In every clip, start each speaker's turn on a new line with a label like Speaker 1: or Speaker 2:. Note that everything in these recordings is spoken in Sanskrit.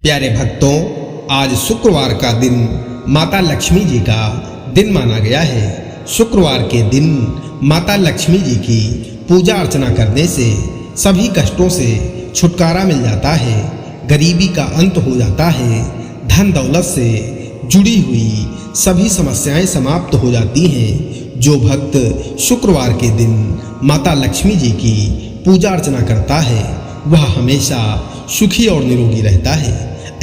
Speaker 1: प्यारे भक्तों, आज शुक्रवार का दिन माता लक्ष्मी जी का दिन माना गया है। शुक्रवार के दिन माता लक्ष्मी जी की पूजा अर्चना करने से सभी कष्टों से छुटकारा मिल जाता है, गरीबी का अंत हो जाता है, धन दौलत से जुड़ी हुई सभी समस्याएं समाप्त हो जाती हैं। जो भक्त शुक्रवार के दिन माता लक्ष्मी जी की पूजा अर्चना करता है वह हमेशा सुखी और निरोगी रहता है।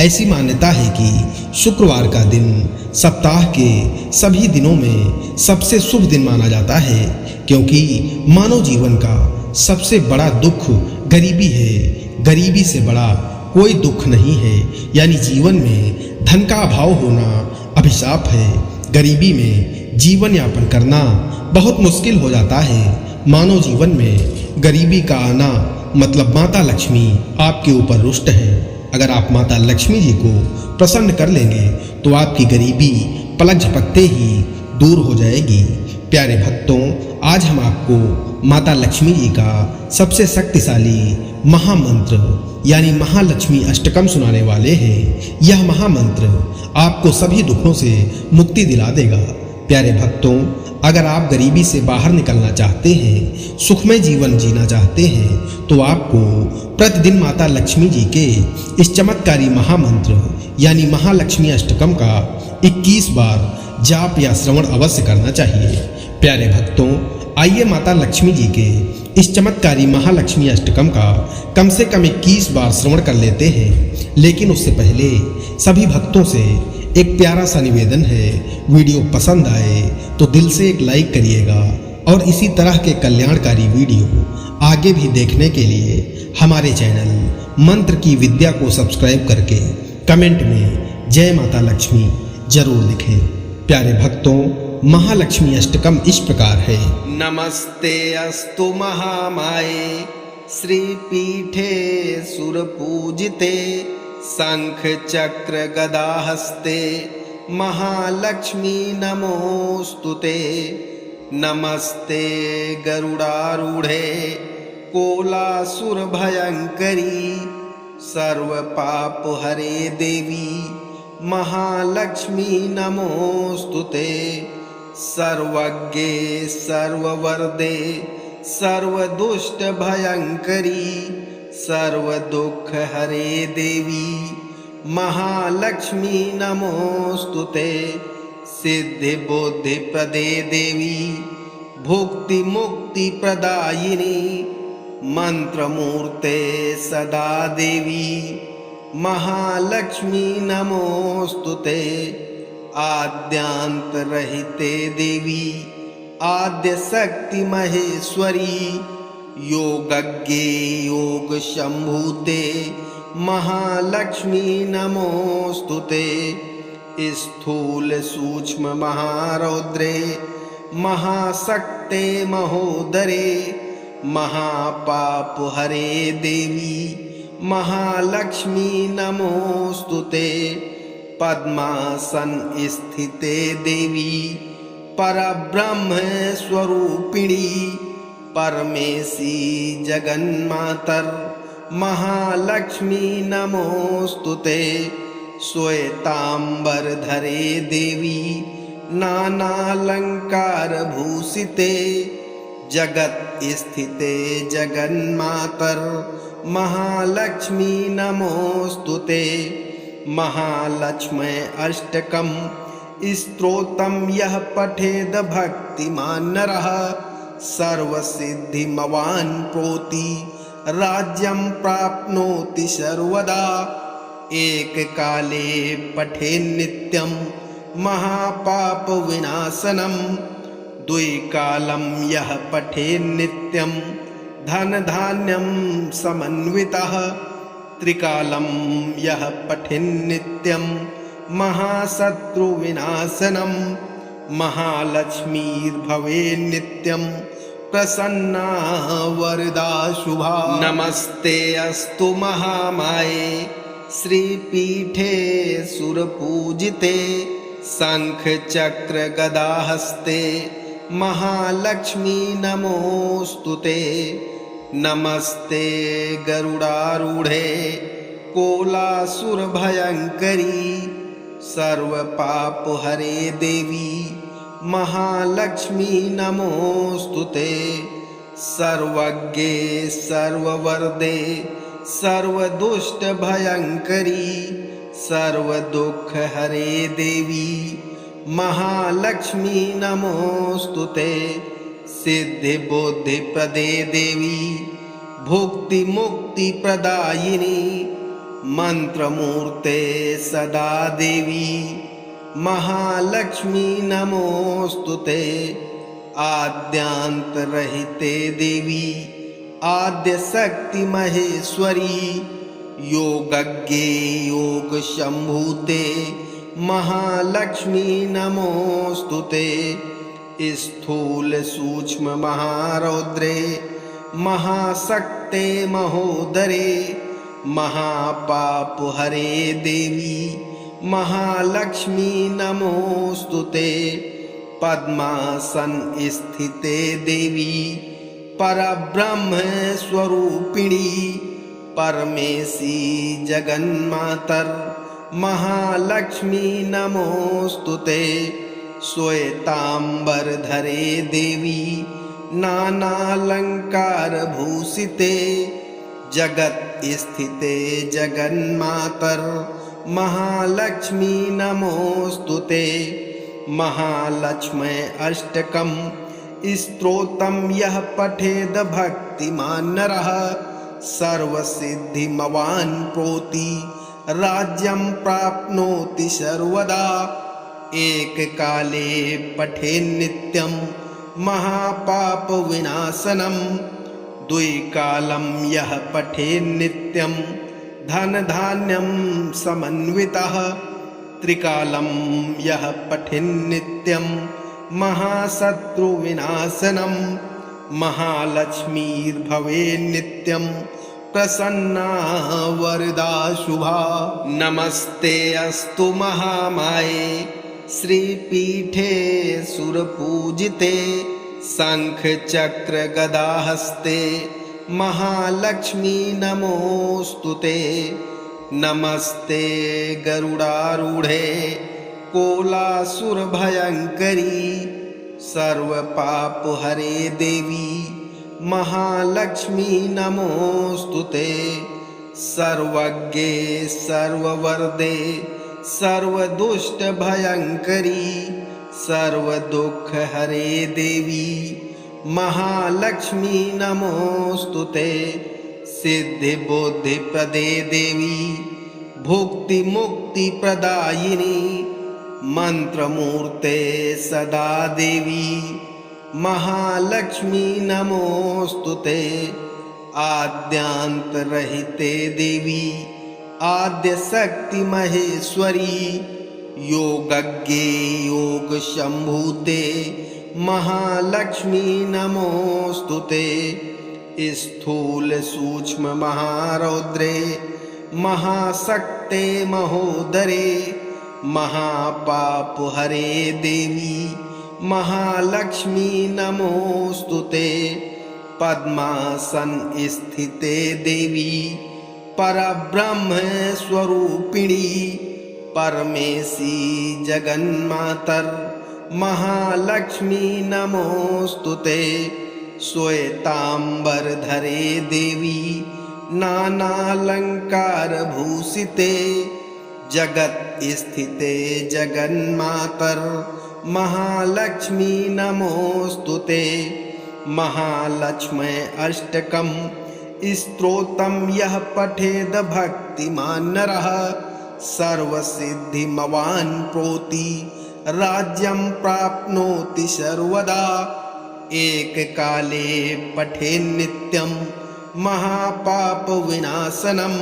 Speaker 1: ऐसी मान्यता है कि शुक्रवार का दिन सप्ताह के सभी दिनों में सबसे शुभ दिन माना जाता है, क्योंकि मानव जीवन का सबसे बड़ा दुख गरीबी है। गरीबी से बड़ा कोई दुख नहीं है, यानी जीवन में धन का अभाव होना अभिशाप है। गरीबी में जीवन यापन करना बहुत मुश्किल हो जाता है। मानव जीवन में गरीबी का आना मतलब माता लक्ष्मी आपके ऊपर रुष्ट है। अगर आप माता लक्ष्मी जी को प्रसन्न कर लेंगे तो आपकी गरीबी पलक झपकते ही दूर हो जाएगी। प्यारे भक्तों, आज हम आपको माता लक्ष्मी जी का सबसे शक्तिशाली महामंत्र यानी महालक्ष्मी अष्टकम सुनाने वाले हैं। यह महामंत्र आपको सभी दुखों से मुक्ति दिला देगा। प्यारे भक्तों, अगर आप गरीबी से बाहर निकलना चाहते हैं, सुखमय जीवन जीना चाहते हैं, तो आपको प्रतिदिन माता लक्ष्मी जी के इस चमत्कारी महामंत्र यानी महालक्ष्मी अष्टकम का 21 बार जाप या श्रवण अवश्य करना चाहिए। प्यारे भक्तों, आइए माता लक्ष्मी जी के इस चमत्कारी महालक्ष्मी अष्टकम का कम से कम 21 बार श्रवण कर लेते हैं। लेकिन उससे पहले सभी भक्तों से एक प्यारा सा निवेदन है, वीडियो पसंद आए तो दिल से एक लाइक करिएगा और इसी तरह के कल्याणकारी वीडियो आगे भी देखने के लिए हमारे चैनल मंत्र की विद्या को सब्सक्राइब करके कमेंट में जय माता लक्ष्मी जरूर लिखें। प्यारे भक्तों, महालक्ष्मी अष्टकम इस प्रकार है।
Speaker 2: नमस्ते अस्तु महामाये श्रीपीठे सुरपूजिते शंख चक्र गदा हस्ते महालक्ष्मी नमोस्तुते। नमस्ते गरुडारूढ़े कोलासुर भयंकरी सर्व पाप हरे देवी महालक्ष्मी नमोस्तुते। सर्वज्ञे सर्ववरदे सर्वदुष्ट भयंकरी सर्वदुख हरे देवी महालक्ष्मी नमोस्तुते। सिद्धि बुद्धि प्रदे देवी भुक्ति मुक्ति प्रदायिनी मंत्रमूर्ते सदा देवी महालक्ष्मी नमोस्तुते। आद्यांत रहिते देवी आद्य शक्ति महेश्वरी योगज्ञे योग शंभूते महालक्ष्मी नमोस्तुते। स्थूल सूक्ष्म महारौद्रे महाशक्ते महोदरे महापाप हरे देवी महालक्ष्मी नमोस्तुते। पद्मासन स्थिते देवी परब्रह्म स्वरूपिणी परमेशी जगन्मातर महालक्ष्मी नमोस्तुते। श्वेतांबर धरे देवी नानालंकार भूषिते जगत स्थिते जगन्मातर महालक्ष्मी नमोस्तुते। महालक्ष्मी अष्टकम स्तोत्रम यः पठेद भक्तिमान नरः सर्वसिद्धिमवान् प्रोति राज्यं प्राप्नोति सर्वदा। एक काले पठे नित्यं महापाप विनाशनम द्विकालं यः पठे नित्यं धन धान्यं समन्वितः त्रिकालं यः पठे नित्यं महाशत्रु विनाशनम महालक्ष्मीर्भवे नित्यं प्रसन्ना वरदा शुभा। नमस्ते अस्तु महामाये श्रीपीठे सुरपूजिते शंख चक्र गदा हस्ते महालक्ष्मी नमोस्तुते। नमस्ते गरुडारूढ़े कोलासुरभयङ्करी सर्वपापहरे देवी महालक्ष्मी नमोऽस्तुते। सर्वज्ञे सर्ववरदे सर्वदुष्टभयङ्करी सर्वदुःखहरे देवी महालक्ष्मी नमोऽस्तुते। सिद्धिबुद्धिप्रदे देवी भुक्तिमुक्तिप्रदायिनी मंत्रमूर्ते सदा देवी महालक्ष्मी नमोऽस्तुते। आद्यांतरहिते देवी आद्यशक्ति महेश्वरी योगज्ञे योगशम्भूते महालक्ष्मी नमोऽस्तुते। स्थूल सूक्ष्म महारौद्रे महाशक्ते महोदरे महापापहरे देवी महालक्ष्मी नमोऽस्तुते। पद्मासन स्थिते देवी परब्रह्म स्वरूपिणी परमेशी जगन्मातर महालक्ष्मी नमोऽस्तुते। श्वेतांबरधरे देवी नानालंकार भूषिते जगत स्थिते जगन्मातर महालक्ष्मी नमोऽस्तुते। महालक्ष्मी अष्टकं स्तोत्रं यः पठेद भक्तिमान् नरः सर्वसिद्धिमवान् प्रोति राज्यं प्राप्नोति सर्वदा। एककाले पठेन्नित्यं महापापविनाशनं द्विकालं यः पठेन्नित्यं धनधान्यं समन्वितः त्रिकालं यः पठेन्नित्यं महाशत्रुविनाशनं महालक्ष्मीर्भवेन्नित्यं प्रसन्ना वरदा शुभा। नमस्ते अस्तु महामाये श्रीपीठे सुरपूजिते शंख चक्र गदाहस्ते महालक्ष्मी नमोऽस्तुते। नमस्ते गरुडारूढे कोलासुरभयङ्करी सर्वपापहरे देवी महालक्ष्मी नमोऽस्तुते। सर्वज्ञे सर्ववरदे सर्वदुष्टभयङ्करी सर्वदुःखहरे देवी महालक्ष्मी नमोऽस्तुते। सिद्धिबुद्धिप्रदे देवी भुक्तिमुक्तिप्रदायिनी मंत्रमूर्ते सदा देवी महालक्ष्मी नमोऽस्तुते। आद्यांतरहिते देवी आद्यशक्ति महेश्वरी योगज्ञे योगशम्भूते महालक्ष्मी नमोऽस्तुते। स्थूल सूक्ष्म महारौद्रे महाशक्ते महोदरे महापापहरे देवी महालक्ष्मी नमोऽस्तुते। पद्मासन स्थिते देवी परब्रह्म स्वरूपिणी परमेशी जगन्मातर महालक्ष्मी नमोऽस्तुते। श्वेतांबरधरे देवी नानालंकार भूषिते जगत स्थिते जगन्मातर महालक्ष्मी नमोऽस्तुते। महालक्ष्मी अष्टकं स्तोत्रं यः पठेद भक्तिमान् नरः सर्वसिद्धिमवान् प्रोति राज्यं प्राप्नोति सर्वदा। एककाले पठेन्नित्यं महापापविनाशनं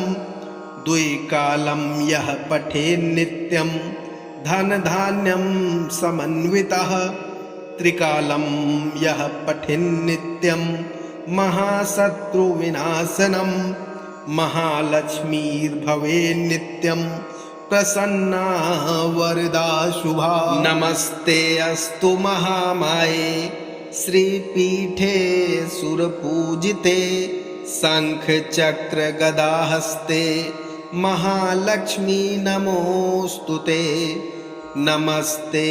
Speaker 2: द्विकालं यः पठेन्नित्यं धनधान्यं समन्वितः त्रिकालं यः पठेन्नित्यं महाशत्रुविनाशनं महालक्ष्मीर्भवेन्नित्यं प्रसन्ना वरदा शुभा। नमस्ते अस्तु महामाये श्रीपीठे सुरपूजिते शंख चक्र गदाहस्ते महालक्ष्मी नमोस्तुते। नमस्ते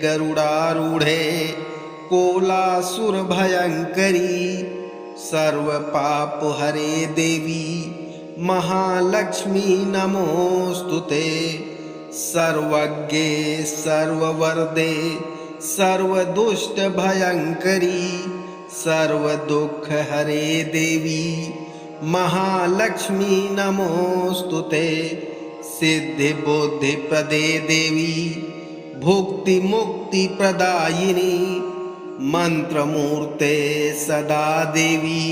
Speaker 2: गरुडारूढे कोलासुरभयङ्करी सर्वपापहरे देवी महालक्ष्मी नमोस्तुते। सर्वज्ञे सर्ववरदे सर्वदुष्टभयङ्करी सर्वदुःखहरे देवी महालक्ष्मी नमोस्तुते। सिद्धिबुद्धिप्रदे देवी भुक्तिमुक्तिप्रदायिनी मंत्रमूर्ते सदा देवी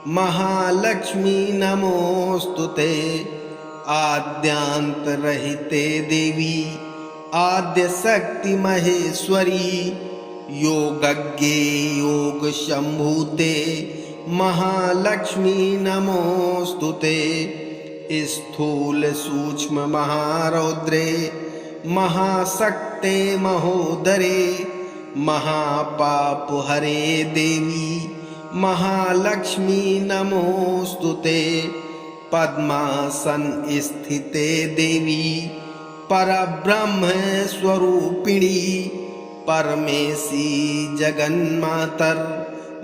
Speaker 2: महालक्ष्मी नमोस्तुते। आद्यांतरहिते देवी आद्यशक्ति महेश्वरी योगज्ञे योगशंभूते महालक्ष्मी नमोस्तुते। स्थूल सूक्ष्म महारौद्रे महाशक्ते महोदरे महापापहरे देवी महालक्ष्मी नमोस्तुते। पद्मासन स्थिते देवी परब्रह्म स्वरूपिणी परमेशी जगन्मातर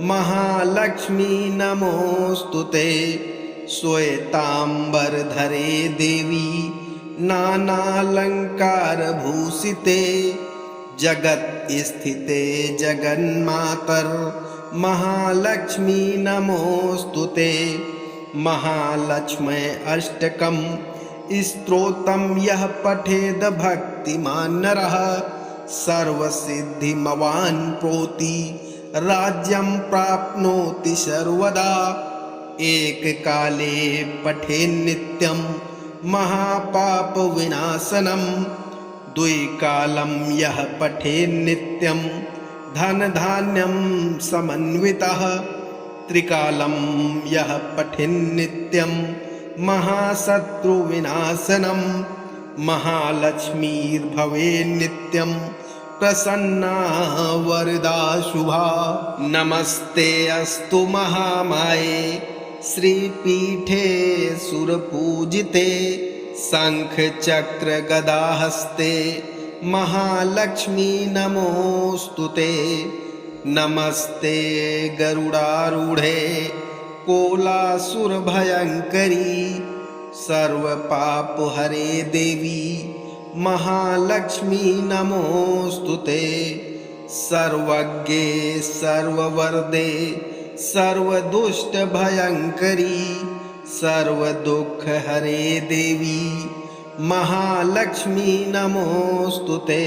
Speaker 2: महालक्ष्मी नमोस्तुते। श्वेतांबरधरे देवी नानालंकार भूषिते जगत स्थिते जगन्मातर महालक्ष्मी नमोस्तुते। महालक्ष्मी अष्टकं स्तोत्रं यः पठेद भक्तिमान् नरः सर्वसिद्धिमवान् प्रोति राज्यं प्राप्नोति सर्वदा। एककाले पठेन्नित्यं महापापविनाशनं द्विकालं यः पठेन्नित्यं धनधान्यं समन्वितः त्रिकालं यः पठेन्नित्यं महाशत्रुविनाशनं महालक्ष्मीर्भवेन्नित्यं प्रसन्ना वरदा शुभा। नमस्ते अस्तु महामाये श्रीपीठे सुरपूजिते शंख चक्र गदाहस्ते महालक्ष्मी नमोस्तुते। नमस्ते गरुडारूढे कोलासुरभयङ्करी सर्वपापहरे देवी महालक्ष्मी नमोस्तुते। सर्वज्ञे सर्ववरदे सर्वदुष्टभयङ्करी सर्वदुःखहरे देवी महालक्ष्मी नमोस्तुते।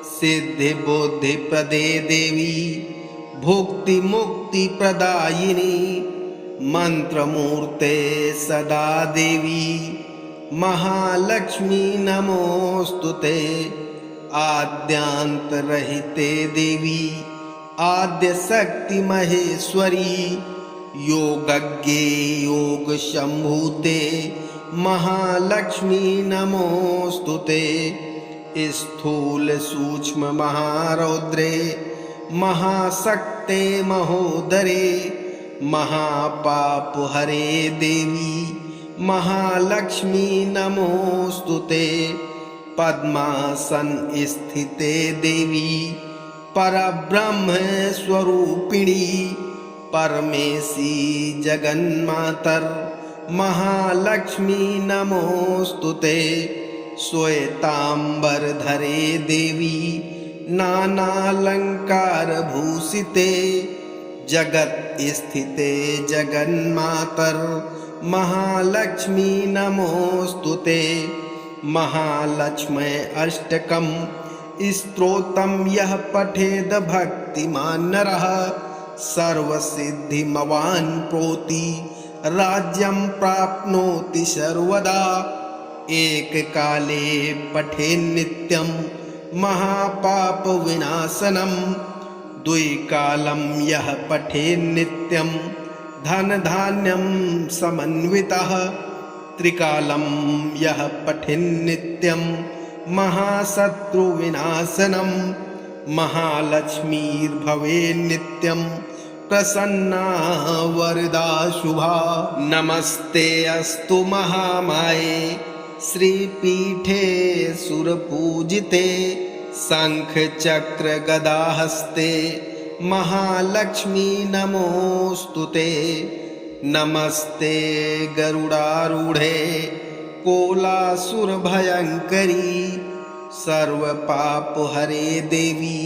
Speaker 2: सिद्धिबुद्धिप्रदे देवी भुक्तिमुक्तिप्रदायिनी मंत्रमूर्ते सदा देवी महालक्ष्मी नमोस्तुते। आद्यांतरहिते देवी आद्यशक्ति महेश्वरी योगज्ञे योगशंभूते महालक्ष्मी नमोस्तुते। स्थूल सूक्ष्म महारौद्रे महाशक्ते महोदरे महापापहरे देवी महालक्ष्मी नमोस्तुते। पद्मासन स्थिते देवी परब्रह्म स्वरूपिणी परमेशी जगन्मातर महालक्ष्मी नमोस्तुते। श्वेतांबरधरे देवी नानालंकार भूषिते जगत स्थिते जगन्मातर महालक्ष्मी नमोस्तुते। महालक्ष्मी अष्टकं स्तोत्रं यः पठेद भक्तिमान् नरः सर्वसिद्धिमवान् प्रोति राज्यं प्राप्नोति सर्वदा। एककाले पठेन्नित्यं महापापविनाशनं द्विकालं यः पठेन्नित्यं धनधान्यं समन्वितः त्रिकालं यः पठेन्नित्यं महाशत्रुविनाशनं महालक्ष्मीर्भवेन्नित्यं प्रसन्ना वरदा शुभा। नमस्ते अस्तु महामाये श्रीपीठे सुरपूजिते शंख चक्र गदाहस्ते महालक्ष्मी नमोस्तुते। नमस्ते गरुडारूढे कोलासुर भयंकरी सर्वपापहरे देवी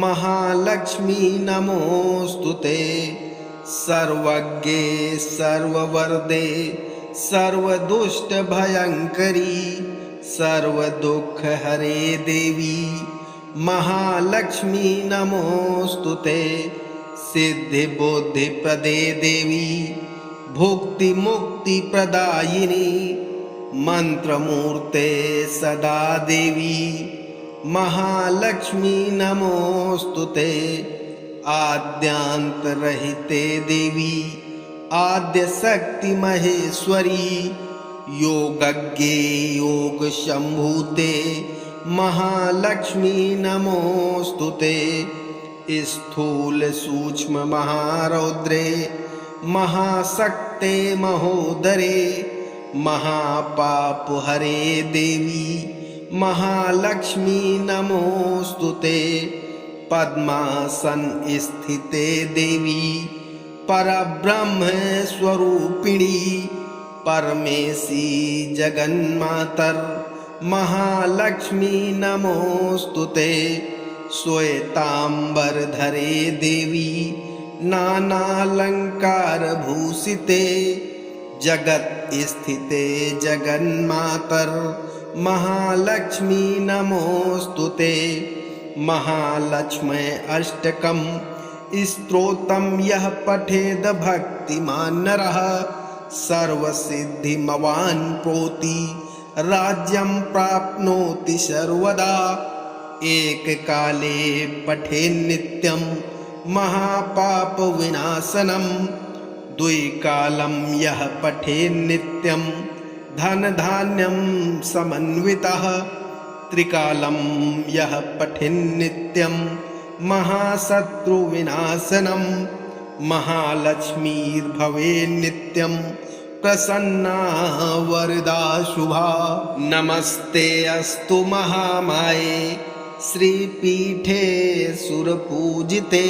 Speaker 2: महालक्ष्मी नमोस्तुते। सर्वज्ञे सर्ववरदे सर्वदुष्टभयंकरी सर्वदुःखहरे देवी महालक्ष्मी नमोस्तुते। सिद्धिबुद्धिप्रदे देवी भुक्तिमुक्तिप्रदायिनी मंत्रमूर्ते सदा देवी महालक्ष्मी नमोस्तुते। आद्यांतरहिते देवी आद्यशक्ति महेश्वरी योगज्ञे योगशंभूते महालक्ष्मी नमोस्तुते। स्थूल सूक्ष्म महारौद्रे महाशक्ते महोदरे महापापहरे देवी महालक्ष्मी नमोस्तुते। पद्मासन स्थिते देवी परब्रह्म स्वरूपिणी परमेशी जगन्मातर महालक्ष्मी नमोस्तुते। श्वेतांबरधरे देवी नानालंकार भूषिते जगत स्थिते जगन्मातर महालक्ष्मी नमोस्तुते। महालक्ष्मी अष्टकं स्तोत्रं यः पठेद भक्तिमान् नरः सर्वसिद्धिमवान् प्रोति राज्यं प्राप्नोति सर्वदा। एककाले पठेन्नित्यं महापापविनाशनं द्विकालं यः पठेन्नित्यं धनधान्यं समन्वितः त्रिकालं यः पठेन्नित्यं महाशत्रुविनाशनं महालक्ष्मीर्भवेन्नित्यं प्रसन्ना वरदा शुभा। नमस्ते अस्तु महामाये श्रीपीठे सुरपूजिते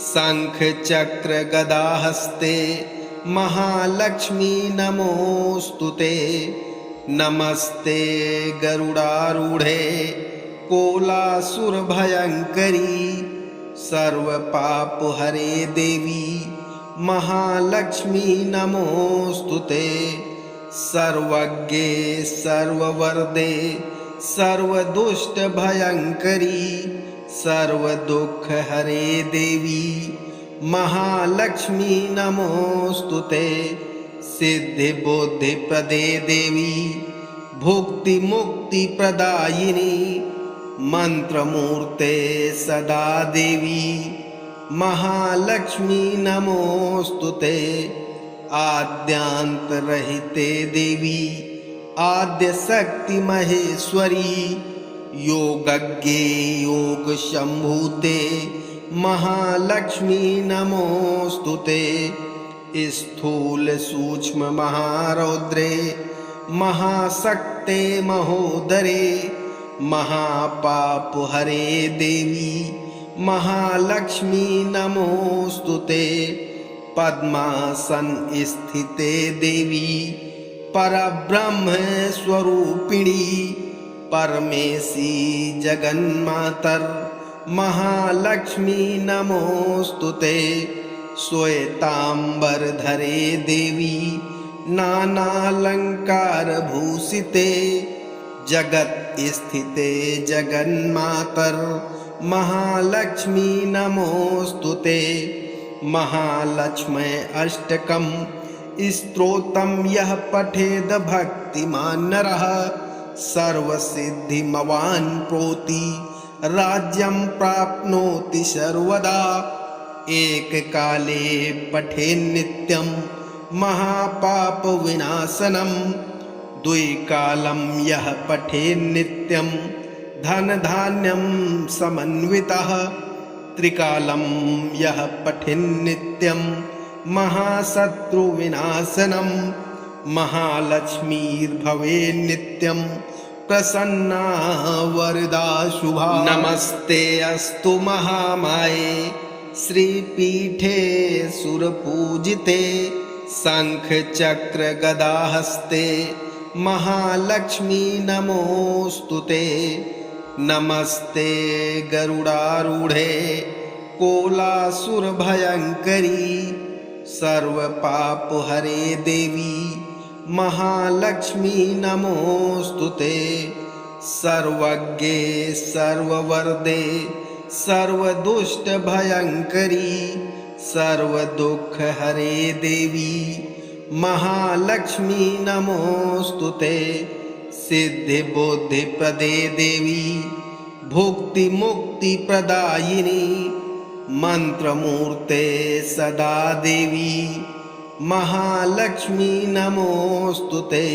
Speaker 2: शंख चक्र गदाहस्ते महालक्ष्मी नमोस्तुते। नमस्ते गरुडारूढे कोलासुर भयंकरी सर्वपापहरे देवी महालक्ष्मी नमोस्तुते। सर्वज्ञे सर्ववरदे सर्वदुष्टभयंकरी सर्वदुःखहरे देवी महालक्ष्मी नमोस्तुते। सिद्धिबुद्धिप्रदे देवी भुक्तिमुक्तिप्रदायिनी मंत्रमूर्ते सदा देवी महालक्ष्मी नमोस्तुते। आद्यांतरहिते देवी आद्यशक्ति महेश्वरी योगज्ञे योगशंभूते महालक्ष्मी नमोस्तुते। स्थूल सूक्ष्म महारौद्रे महाशक्ते महोदरे महापापहरे देवी महालक्ष्मी नमोस्तुते। पद्मासन स्थिते देवी परब्रह्म स्वरूपिणी परमेशी जगन्मातर महालक्ष्मी नमोस्तुते। श्वेतांबरधरे देवी नानालंकार भूषिते जगत स्थिते जगन्मातर महालक्ष्मी नमोस्तुते। महालक्ष्मी अष्टकं स्तोत्रं यः पठेद भक्तिमान् नरः सर्वसिद्धिमवान् प्रोति राज्यं प्राप्नोति सर्वदा। एककाले पठेन्नित्यं महापापविनाशनं द्विकालं यः पठेन्नित्यं धनधान्यं समन्वितः त्रिकालं यः पठेन्नित्यं महाशत्रुविनाशनं महालक्ष्मीर्भवेन्नित्यं प्रसन्ना वरदा शुभा। नमस्ते अस्तु महामाये श्रीपीठे सुरपूजिते शङ्खचक्र गदाहस्ते महालक्ष्मी नमोस्तुते। नमस्ते गरुडारूढे कोलासुरभयङ्करी सर्वपापहरे देवी महालक्ष्मी नमोस्तुते। सर्वज्ञे सर्ववरदे सर्वदुष्टभयङ्करी सर्वदुःखहरे देवी महालक्ष्मी नमोस्तुते। सिद्धिबुद्धिप्रदे देवी भुक्तिमुक्तिप्रदायिनी मंत्रमूर्ते सदा देवी महालक्ष्मी नमोस्तुते।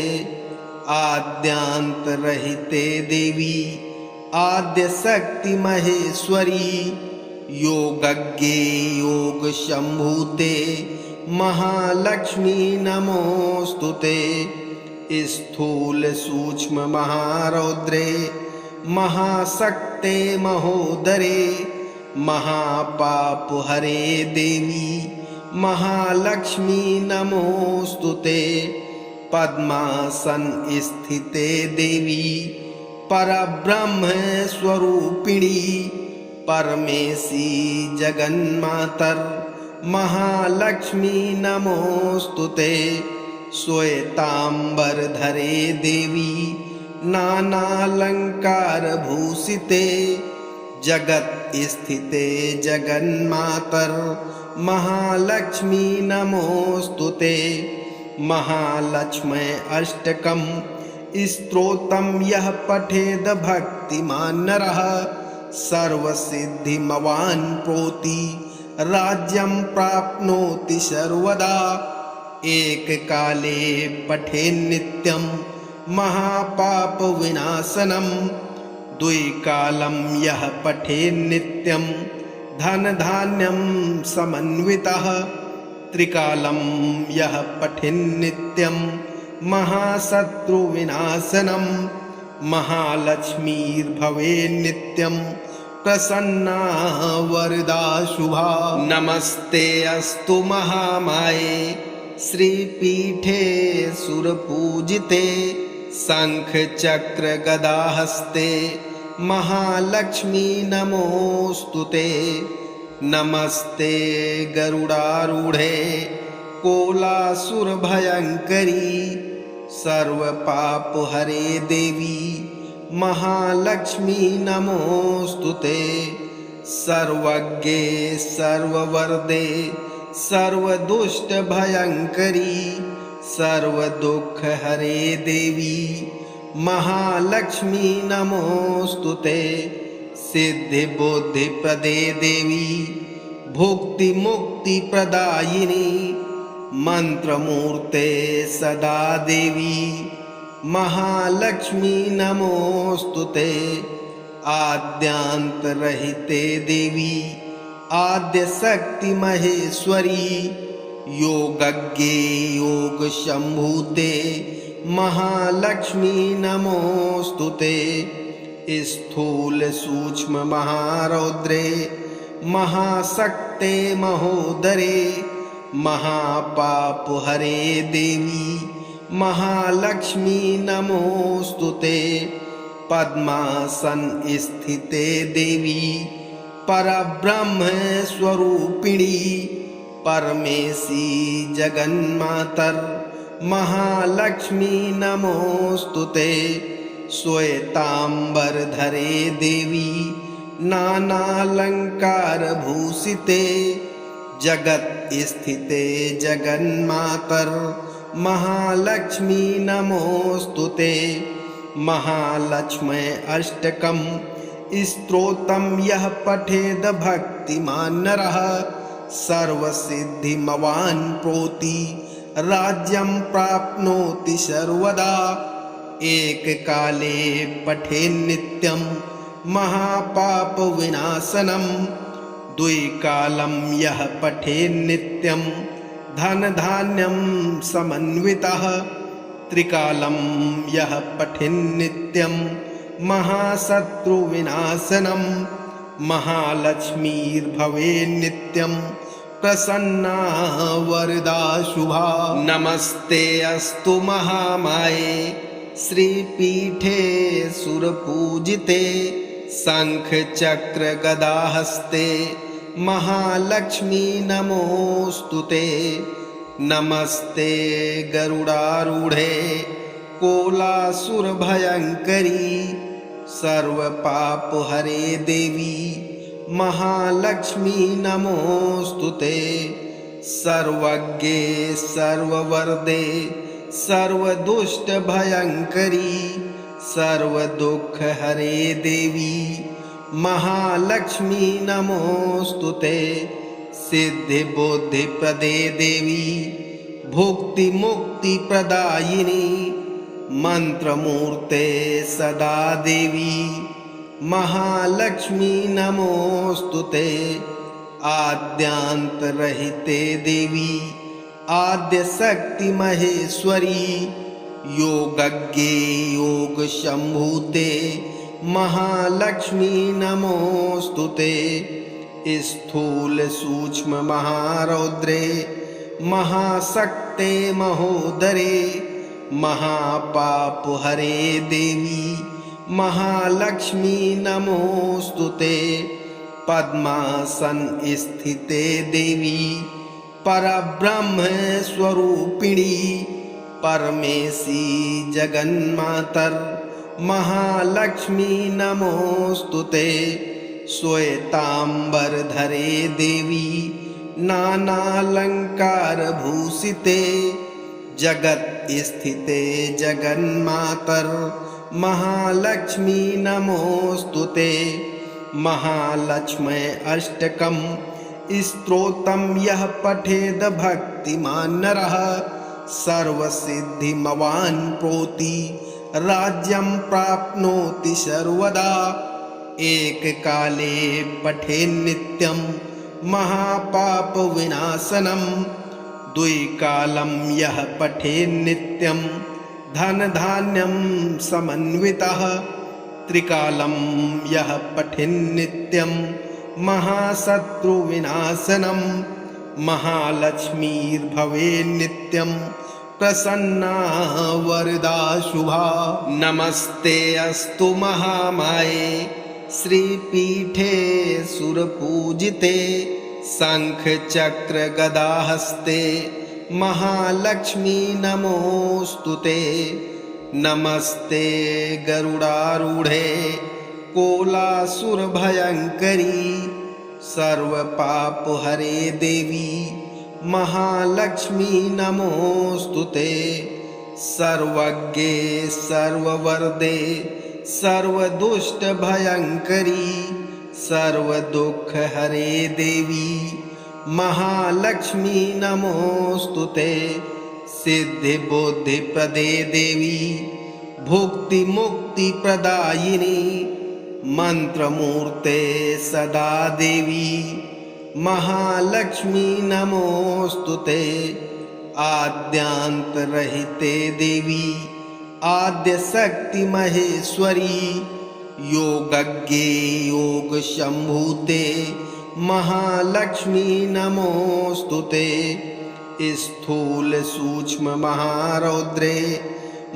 Speaker 2: आद्यांतरहिते देवी आद्यशक्ति महेश्वरी योगज्ञे योगशम्भूते महालक्ष्मी नमोस्तुते। स्थूल सूक्ष्म महारौद्रे महाशक्ते महोदरे महापापहरे देवी महालक्ष्मी नमोस्तुते। पद्मासन स्थिते देवी परब्रह्म स्वरूपिणी परमेशी जगन्मातर महालक्ष्मी नमोस्तुते। श्वेतांबरधरे देवी नानालंकार भूषिते जगत स्थिते जगन्मातर महालक्ष्मी नमोस्तुते। महालक्ष्मी अष्टकं स्तोत्रं यः पठेद भक्तिमान् नरः सर्वसिद्धिमवान् प्रोति राज्यं प्राप्नोति सर्वदा। एककाले पठेन्नित्यं महापापविनाशनं द्विकालं यः पठेन्नित्यं धनधान्यं समन्वितः त्रिकालं यः पठेन्नित्यं महाशत्रुविनाशनं महालक्ष्मीर्भवेन्नित्यं प्रसन्ना वरदा शुभा। नमस्ते अस्तु महामाये श्रीपीठे सुरपूजिते शङ्खचक्र गदाहस्ते महालक्ष्मी नमोस्तुते। नमस्ते गरुडारूढे कोलासुरभयङ्करी सर्वपापहरे देवी महालक्ष्मी नमोस्तुते। सर्वज्ञे सर्ववरदे सर्वदुष्टभयङ्करी सर्वदुःखहरे देवी महालक्ष्मी नमोस्तुते। सिद्धिबुद्धिप्रदे देवी भुक्तिमुक्तिप्रदायिनी मंत्रमूर्ते सदा देवी महालक्ष्मी नमोस्तुते। आद्यांतरहिते देवी आद्यशक्ति महेश्वरी योगज्ञे योगशम्भूते महालक्ष्मी नमोस्तुते। स्थूल सूक्ष्म महारौद्रे महाशक्ते महोदरे महापापहरे देवी महालक्ष्मी नमोस्तुते। पद्मासन स्थिते देवी परब्रह्म स्वरूपिणी परमेशी जगन्मातर महालक्ष्मी नमोस्तुते। श्वेतांबरधरे देवी नानालंकार भूषिते जगत स्थिते जगन्मातर महालक्ष्मी नमोस्तुते। महालक्ष्मी अष्टकं स्तोत्रं यः पठेद भक्तिमान् नरः सर्वसिद्धिमवान् प्रोति राज्यं प्राप्नोति सर्वदा। एककाले पठेन्नित्यं महापापविनाशनं द्विकालं यः पठेन्नित्यं धनधान्यं समन्वितः त्रिकालं यः पठेन्नित्यं महाशत्रुविनाशनं महालक्ष्मीर्भवेन्नित्यं प्रसन्ना वरदा शुभा। नमस्ते अस्तु महामाये श्रीपीठे सुरपूजिते शंखचक्र गदाहस्ते महालक्ष्मी नमोस्तुते। नमस्ते गरुडारूढे कोलासुरभयङ्करी सर्वपापहरे देवी महालक्ष्मी नमोस्तुते। सर्वज्ञे सर्ववरदे सर्वदुष्टभयङ्करी सर्वदुःखहरे देवी महालक्ष्मी नमोस्तुते। सिद्धिबुद्धिप्रदे देवी भुक्तिमुक्तिप्रदायिनी मंत्रमूर्ते सदा देवी महालक्ष्मी नमोस्तुते। आद्यांतरहिते देवी आद्यशक्ति महेश्वरी योगज्ञे योगशम्भूते महालक्ष्मी नमोस्तुते। स्थूल सूक्ष्म महारौद्रे महाशक्ते महोदरे महापापहरे देवी महालक्ष्मी नमोस्तुते। पद्मासन स्थिते देवी परब्रह्म स्वरूपिणी परमेशी जगन्मातर महालक्ष्मी नमोस्तुते। श्वेतांबरधरे देवी नानालंकार भूषिते जगत स्थिते जगन्मातर महालक्ष्मी नमोस्तुते। महालक्ष्मी अष्टकं स्तोत्रं यः पठेद भक्तिमान् नरः सर्वसिद्धिमवान् प्रोति राज्यं प्राप्नोति सर्वदा। एककाले पठेन्नित्यं महापापविनाशनं द्विकालं यः पठेन्नित्यं धनधान्यं समन्वितः त्रिकालं यः पठेन्नित्यं महाशत्रुविनाशनं महालक्ष्मीर्भवेन्नित्यं प्रसन्ना वरदा शुभा। नमस्ते अस्तु महामाये श्रीपीठे सुरपूजिते शंखचक्र गदाहस्ते महालक्ष्मी नमोस्तुते। नमस्ते गरुडारूढे कोलासुरभयङ्करी सर्वपापहरे देवी महालक्ष्मी नमोस्तुते। सर्वज्ञे सर्ववरदे सर्वदुष्टभयङ्करी सर्वदुःखहरे देवी महालक्ष्मी नमोस्तुते। सिद्धिबुद्धिप्रदे देवी भुक्तिमुक्तिप्रदायिनी मंत्रमूर्ते सदा देवी महालक्ष्मी नमोस्तुते। आद्यांतरहिते देवी आद्यशक्ति महेश्वरी योगज्ञे योगशम्भूते महालक्ष्मी नमोस्तुते। स्थूल सूक्ष्म महारौद्रे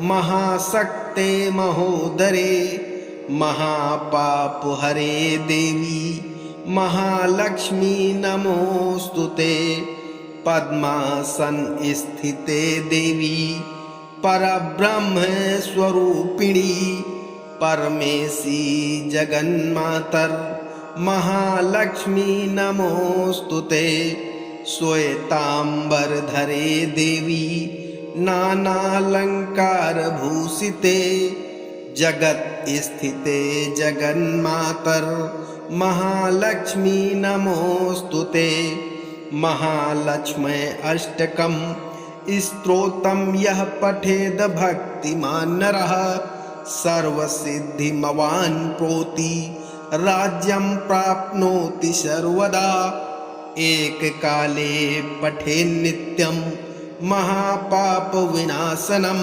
Speaker 2: महाशक्ते महोदरे महापापहरे देवी महालक्ष्मी नमोस्तुते। पद्मासन स्थिते देवी परब्रह्म स्वरूपिणी परमेशी जगन्मातर महालक्ष्मी नमोस्तुते। श्वेतांबरधरे देवी नानालंकार भूषिते जगत स्थिते जगन्मातर महालक्ष्मी नमोस्तुते। महालक्ष्मी अष्टकं स्तोत्रं यः पठेद भक्तिमान् नरः सर्वसिद्धिमवान् प्रोति राज्यं प्राप्नोति सर्वदा एककाले पठेन्नित्यं महापापविनाशनं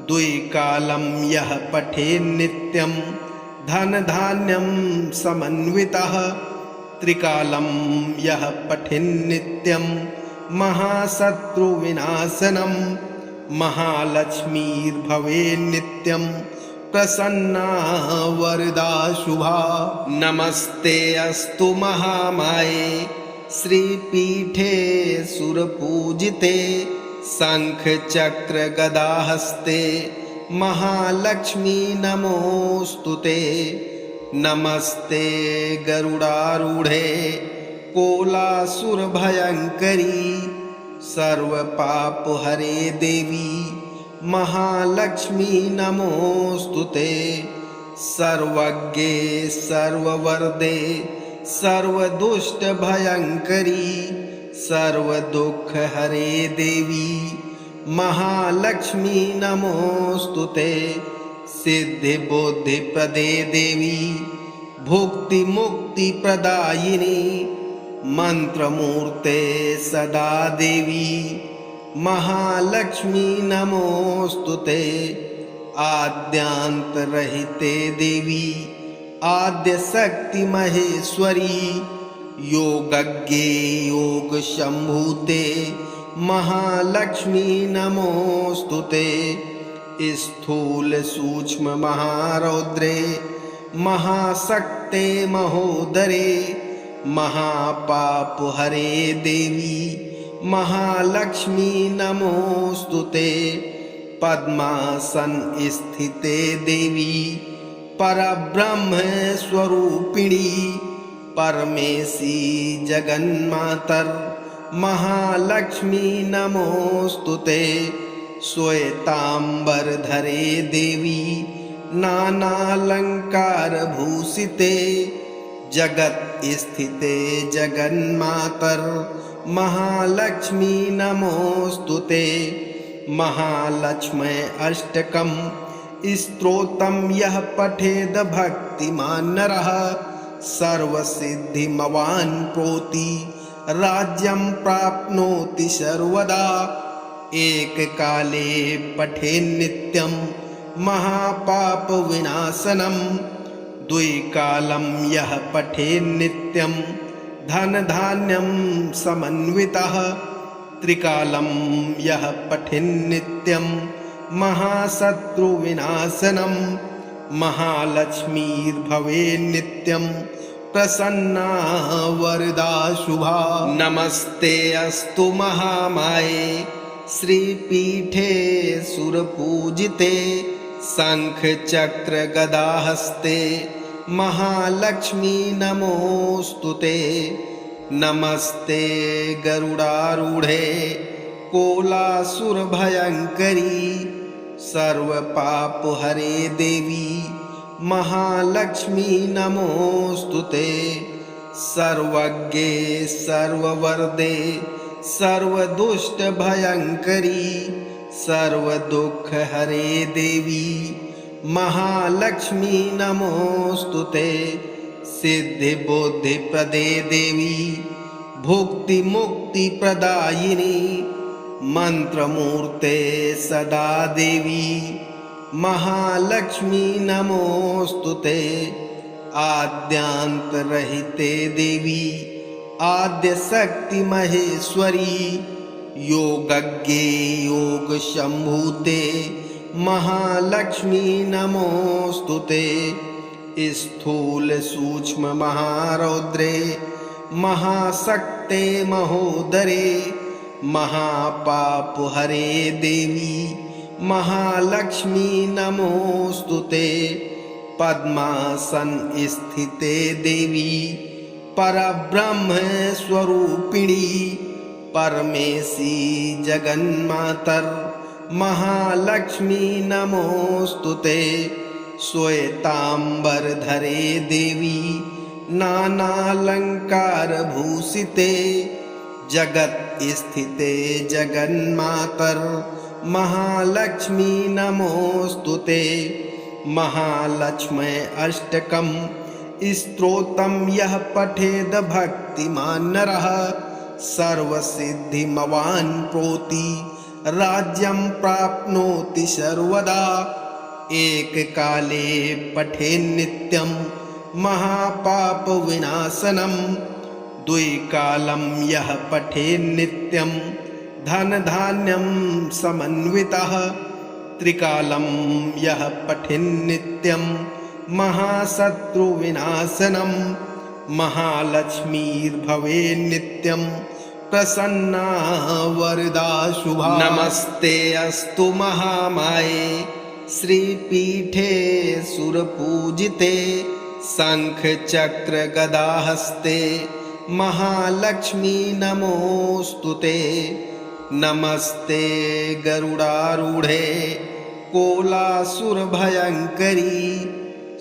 Speaker 2: द्विकालं यः पठेन्नित्यं धनधान्यं समन्वितः त्रिकालं यः पठेन्नित्यं महाशत्रुविनाशनं महालक्ष्मीर्भवेन्नित्यं प्रसन्ना वरदा शुभा। नमस्ते अस्तु महामाये श्रीपीठे सुरपूजिते शंखचक्र गदाहस्ते महालक्ष्मी नमोस्तुते। नमस्ते गरुडारूढे कोलासुरभयङ्करी सर्वपापहरे देवी महालक्ष्मी नमोस्तुते। सर्वज्ञे सर्ववरदे सर्वदुष्टभयङ्करी सर्वदुःखहरे देवी महालक्ष्मी नमोस्तुते। सिद्धिबुद्धिप्रदे देवी भुक्तिमुक्तिप्रदायिनी मंत्रमूर्ते सदा देवी महालक्ष्मी नमोस्तुते। आद्यांतरहिते देवी आद्यशक्ति महेश्वरी योगज्ञे योगशम्भूते महालक्ष्मी नमोस्तुते। स्थूल सूक्ष्म महारौद्रे महाशक्ते महोदरे महापापहरे देवी महालक्ष्मी नमोस्तुते। पद्मासन स्थिते देवी परब्रह्म स्वरूपिणी परमेशी जगन्मातर महालक्ष्मी नमोस्तुते। श्वेतांबरधरे देवी नानालंकार भूषिते जगत स्थिते जगन्मातर महालक्ष्मी नमोस्तुते। महालक्ष्मी अष्टकं स्तोत्रं यः पठेद भक्तिमान् नरः सर्वसिद्धिमवान् प्रोति राज्यं प्राप्नोति सर्वदा एककाले पठेन्नित्यं महापापविनाशनं द्विकालं यः पठेन्नित्यं धनधान्यं समन्वितः त्रिकालं यः पठेन्नित्यं महाशत्रुविनाशनं महालक्ष्मीर्भवेन्नित्यं प्रसन्ना वरदा शुभा। नमस्ते अस्तु महामाये श्रीपीठे सुरपूजिते शंखचक्र गदाहस्ते महालक्ष्मी नमोस्तुते। नमस्ते गरुडारूढे कोलासुरभयङ्करी सर्वपापहरे देवी महालक्ष्मी नमोस्तुते। सर्वज्ञे सर्ववरदे सर्वदुष्टभयङ्करी सर्वदुःखहरे देवी महालक्ष्मी नमोस्तुते। सिद्धिबुद्धिप्रदे देवी भुक्तिमुक्तिप्रदायिनी मंत्रमूर्ते सदा देवी महालक्ष्मी नमोस्तुते। आद्यांतरहिते देवी आद्यशक्ति महेश्वरी योगज्ञे योगशम्भूते महालक्ष्मी नमोस्तुते। स्थूल सूक्ष्म महारौद्रे महाशक्ते महोदरे महापापहरे देवी महालक्ष्मी नमोस्तुते। पद्मासन स्थिते देवी परब्रह्म स्वरूपिणी परमेशी जगन्मातर महालक्ष्मी नमोस्तुते। श्वेतांबरधरे देवी नानालंकार भूषिते जगत स्थिते जगन्मातर महालक्ष्मी नमोस्तुते। महालक्ष्मी अष्टकं स्तोत्रं यः पठेद भक्तिमान् नरः सर्वसिद्धिमवान् प्रोति राज्यं प्राप्नोति सर्वदा। एककाले पठेन्नित्यं महापापविनाशनं द्विकालं यः पठेन्नित्यं धनधान्यं समन्वितः त्रिकालं यः पठेन्नित्यं महाशत्रुविनाशनं महालक्ष्मीर्भवेन्नित्यं प्रसन्ना वरदा शुभा। नमस्ते अस्तु महामाये श्रीपीठे सुरपूजिते शङ्खचक्र गदाहस्ते महालक्ष्मी नमोऽस्तुते। नमस्ते गरुडारूढे कोलासुरभयङ्करी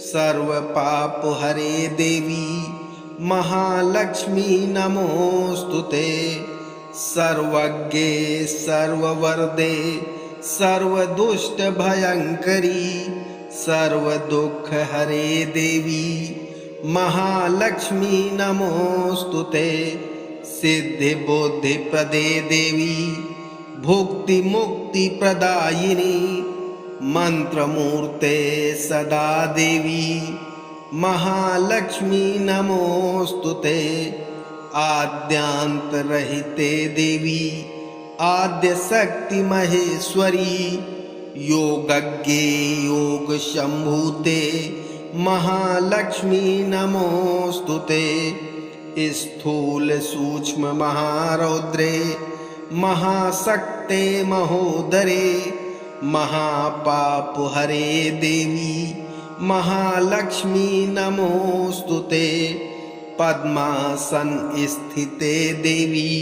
Speaker 2: सर्वपापहरे देवी महालक्ष्मी नमोऽस्तुते। सर्वज्ञे सर्ववरदे सर्वदुष्टभयङ्करी सर्वदुःखहरे देवी महालक्ष्मी नमोऽस्तुते। सिद्धिबुद्धिप्रदे देवी भुक्तिमुक्तिप्रदायिनी मंत्रमूर्ते सदा देवी महालक्ष्मी नमोऽस्तुते। आद्यांतरहिते देवी आद्यशक्ति महेश्वरी योगज्ञे योगशम्भूते महालक्ष्मी नमोऽस्तुते। स्थूल सूक्ष्म महारौद्रे महाशक्ते महोदरे महापापहरे देवी महालक्ष्मी नमोऽस्तुते। पद्मासन स्थिते देवी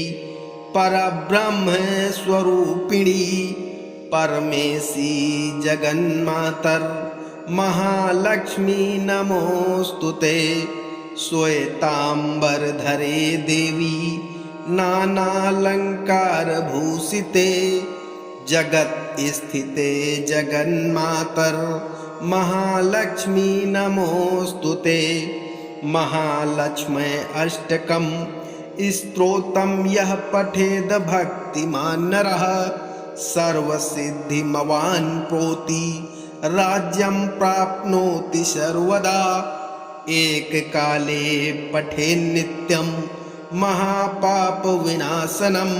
Speaker 2: परब्रह्म स्वरूपिणी परमेशी जगन्मातर महालक्ष्मी नमोऽस्तुते। श्वेतांबरधरे देवी नानालंकार भूषिते जगत स्थिते जगन्मातर महालक्ष्मी नमोऽस्तुते। महालक्ष्मी अष्टकं स्तोत्रं यः पठेद भक्तिमान् नरः सर्वसिद्धिमवान् प्रोति राज्यं प्राप्नोति सर्वदा। एककाले पठेन्नित्यं महापापविनाशनं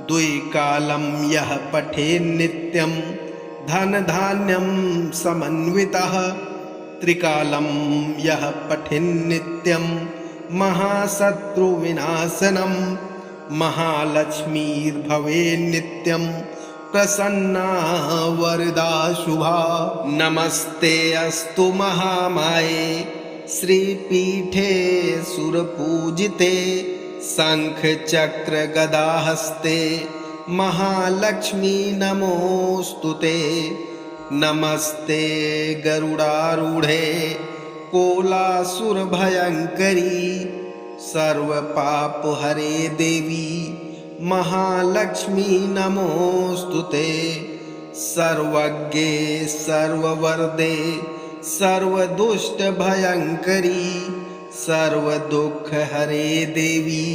Speaker 2: द्विकालं यः पठेन्नित्यं धनधान्यं समन्वितः त्रिकालं यः पठेन्नित्यं महाशत्रुविनाशनं महालक्ष्मीर्भवेन्नित्यं प्रसन्ना वरदा शुभा। नमस्ते अस्तु महामाये श्रीपीठे सुरपूजिते शङ्खचक्र गदाहस्ते महालक्ष्मी नमोऽस्तुते। नमस्ते गरुडारूढे कोलासुरभयङ्करी सर्वपापहरे देवी महालक्ष्मी नमोऽस्तुते। सर्वज्ञे सर्ववरदे सर्वदुष्टभयङ्करी सर्वदुःखहरे देवी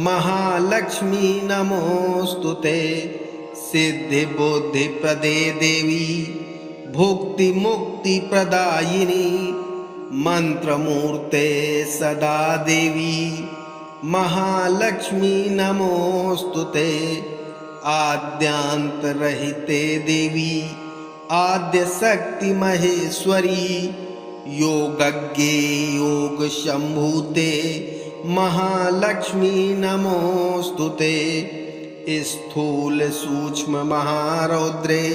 Speaker 2: महालक्ष्मी नमोऽस्तुते। सिद्धिबुद्धिप्रदे देवी भुक्तिमुक्तिप्रदायिनी मंत्रमूर्ते सदा देवी महालक्ष्मी नमोऽस्तुते। आद्यांतरहिते देवी आद्यशक्ति महेश्वरी योगज्ञे योगशम्भूते महालक्ष्मी नमोऽस्तुते। स्थूल सूक्ष्म महारौद्रे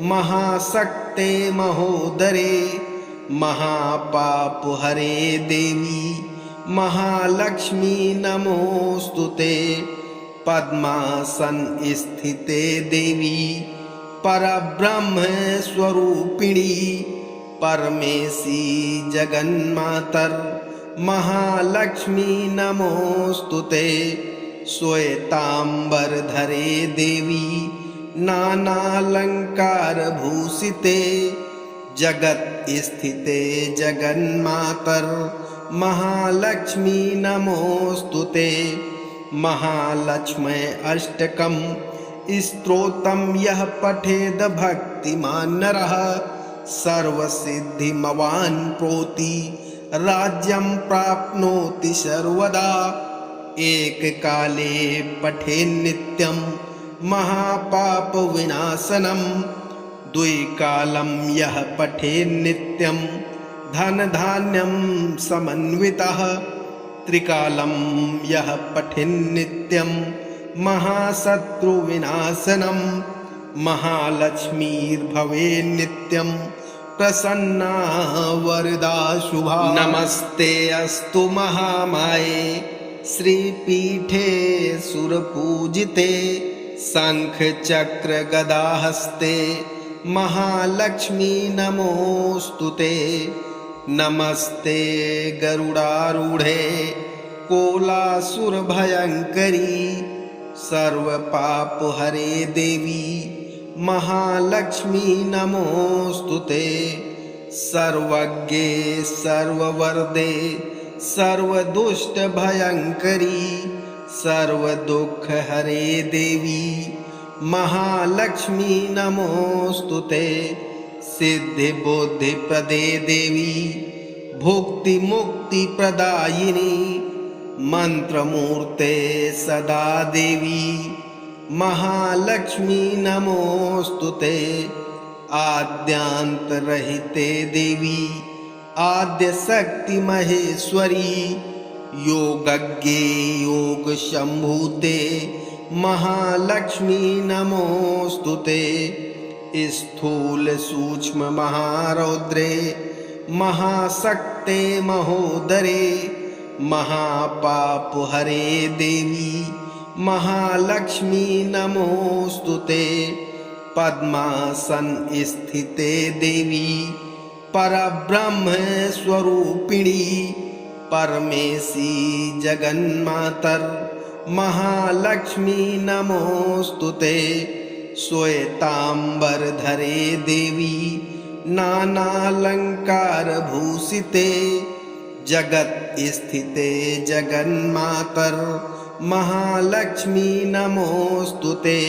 Speaker 2: महाशक्ते महोदरे महापापहरे देवी महालक्ष्मी नमोऽस्तुते। पद्मासन स्थिते देवी परब्रह्म स्वरूपिणी परमेशी जगन्मातर महालक्ष्मी नमोऽस्तुते। श्वेतांबरधरे देवी नानालंकार भूषिते जगत स्थिते जगन्मातर महालक्ष्मी नमोस्तुते। महालक्ष्मी अष्टकं स्तोत्रं यः पठेद भक्तिमान् नरः सर्वसिद्धिमवान् प्रोति राज्यं प्राप्नोति सर्वदा। एककाले पठेन्नित्यं महापापविनाशनं द्विकालं यः पठेन्नित्यं धनधान्यं समन्वितः। त्रिकालं यः पठेन्नित्यं महाशत्रुविनाशनं महालक्ष्मीर्भवेन्नित्यं प्रसन्ना वरदा शुभा। नमस्ते अस्तु महामाये श्रीपीठे सुरपूजिते शङ्खचक्र गदाहस्ते महालक्ष्मी नमोस्तुते। नमस्ते गरुडारूढे कोलासुरभयङ्करी सर्वपापहरे देवी महालक्ष्मी नमोस्तुते। सर्वज्ञे सर्ववरदे सर्वदुष्टभयङ्करी सर्वदुःखहरे देवी महालक्ष्मी नमोस्तुते। सिद्धिबुद्धिप्रदे देवी भुक्तिमुक्तिप्रदायिनी मंत्रमूर्ते सदा देवी महालक्ष्मी नमोस्तुते। आद्यांतरहिते देवी आद्यशक्ति महेश्वरी योगज्ञे योगशम्भूते महालक्ष्मी नमोस्तुते। स्थूल सूक्ष्म महारौद्रे महाशक्ते महोदरे महापापहरे देवी महालक्ष्मी नमोस्तुते। पद्मासन स्थिते देवी परब्रह्म स्वरूपिणी परमेशी जगन्मातर महालक्ष्मी नमोस्तुते। श्वेतांबरधरे देवी नानालंकार भूषिते जगत स्थिते जगन्मातर महालक्ष्मी नमोस्तुते।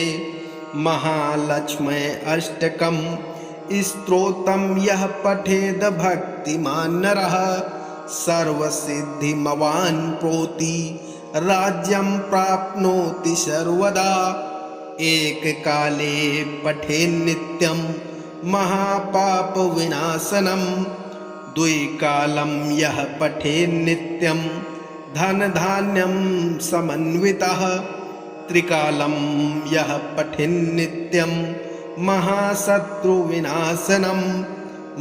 Speaker 2: महालक्ष्मी अष्टकं स्तोत्रं यः पठेद भक्तिमान् नरः सर्वसिद्धिमवान् प्रोति राज्यं प्राप्नोति सर्वदा। एककाले पठेन्नित्यं महापापविनाशनं द्विकालं यः पठेन्नित्यं धनधान्यं समन्वितः। त्रिकालं यः पठेन्नित्यं महाशत्रुविनाशनं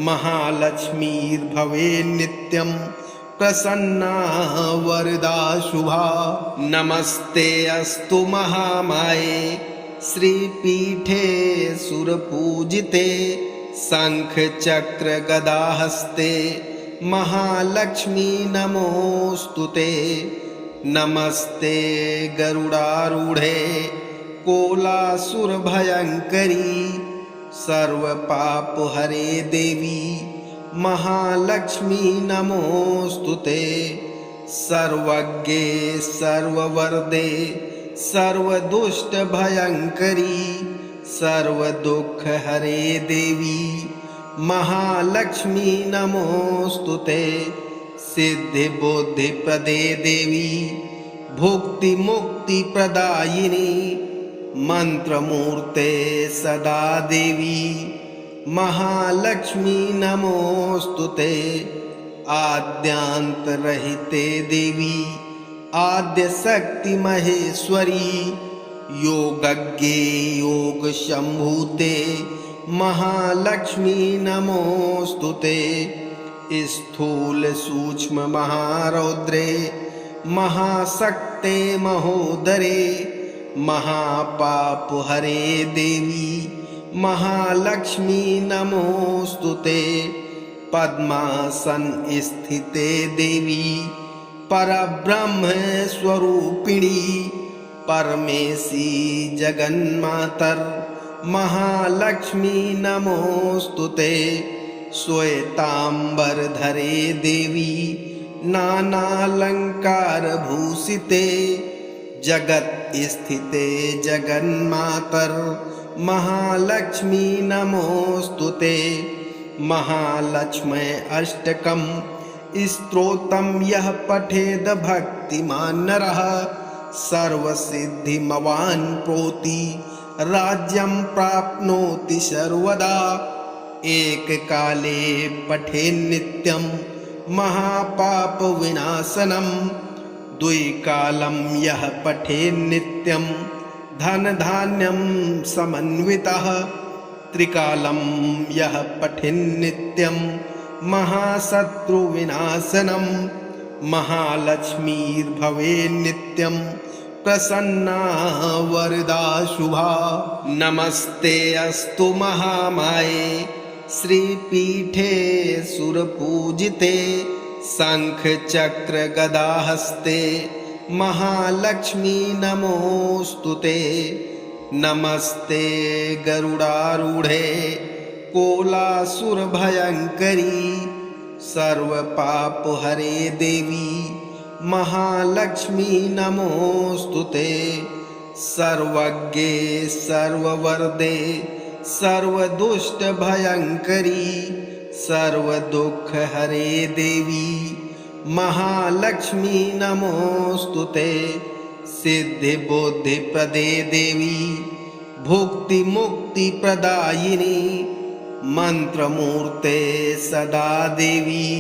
Speaker 2: महालक्ष्मीर्भवेन्नित्यं प्रसन्ना वरदा शुभा। नमस्ते अस्तु महामाये श्रीपीठे सुरपूजिते शङ्खचक्र गदाहस्ते महालक्ष्मी नमोस्तुते। नमस्ते गरुडारूढे कोलासुरभयङ्करी सर्वपापहरे देवी महालक्ष्मी नमोस्तुते। सर्वज्ञे सर्ववरदे सर्वदुष्टभयङ्करी सर्वदुःखहरे देवी महालक्ष्मी नमोस्तुते। सिद्धिबुद्धिप्रदे देवी भुक्तिमुक्तिप्रदायिनी मंत्रमूर्ते सदा देवी महालक्ष्मी नमोस्तुते। आद्यांतरहिते देवी आद्यशक्ति महेश्वरी योगज्ञे योगशम्भूते महालक्ष्मी नमोस्तुते। स्थूल सूक्ष्म महारौद्रे महाशक्ते महोदरे महापापहरे देवी महालक्ष्मी नमोस्तुते। पद्मासन स्थिते देवी परब्रह्म स्वरूपिणी परमेशी जगन्मातर महालक्ष्मी नमोस्तुते। श्वेतांबरधरे देवी नानालंकारभूषिते जगत स्थिते जगन्मातर महालक्ष्मी नमोस्तुते। महालक्ष्मी अष्टकं स्तोत्रं यः पठेद भक्तिमान् नरः सर्वसिद्धिमवान् प्रोति राज्यं प्राप्नोति सर्वदा। एककाले पठेन्नित्यं महापापविनाशनं द्विकालं यः पठेन्नित्यं धनधान्यं समन्वितः त्रिकालं यः पठेन्नित्यं महाशत्रुविनाशनं महालक्ष्मीर्भवेन्नित्यं प्रसन्ना वरदा शुभा। नमस्ते अस्तु महामाये श्रीपीठे सुरपूजिते शंखचक्रगदाहस्ते महालक्ष्मी नमोस्तुते। नमस्ते गरुडारूढे कोलासुरभयङ्करी सर्वपापहरे देवी महालक्ष्मी नमोस्तुते। सर्वज्ञे सर्ववरदे सर्वदुष्टभयङ्करी सर्वदुःखहरे देवी महालक्ष्मी नमोस्तुते। सिद्धिबुद्धिप्रदे देवी भुक्तिमुक्तिप्रदायिनी मंत्रमूर्ते सदा देवी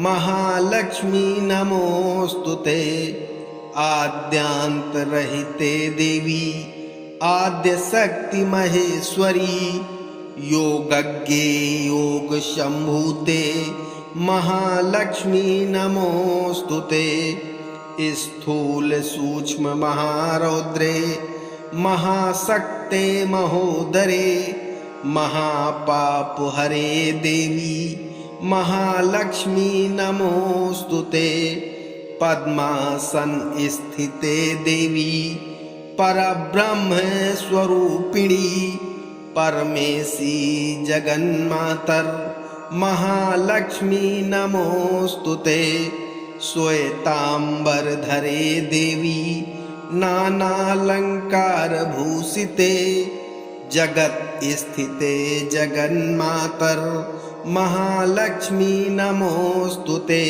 Speaker 2: महालक्ष्मी नमोस्तुते। आद्यांतरहिते देवी आद्यशक्ति महेश्वरी योगज्ञे योगशंभूते महालक्ष्मी नमोस्तुते। स्थूल सूक्ष्म महारौद्रे महाशक्ते महोदरे महापापहरे देवी महालक्ष्मी नमोस्तुते। पद्मासन स्थिते देवी परब्रह्म स्वरूपिणी परमेशी जगन्मातर महालक्ष्मी नमोस्तुते। श्वेतांबरधरे देवी नानालंकारभूषिते जगत स्थिते जगन्मातर महालक्ष्मी नमोस्तुते।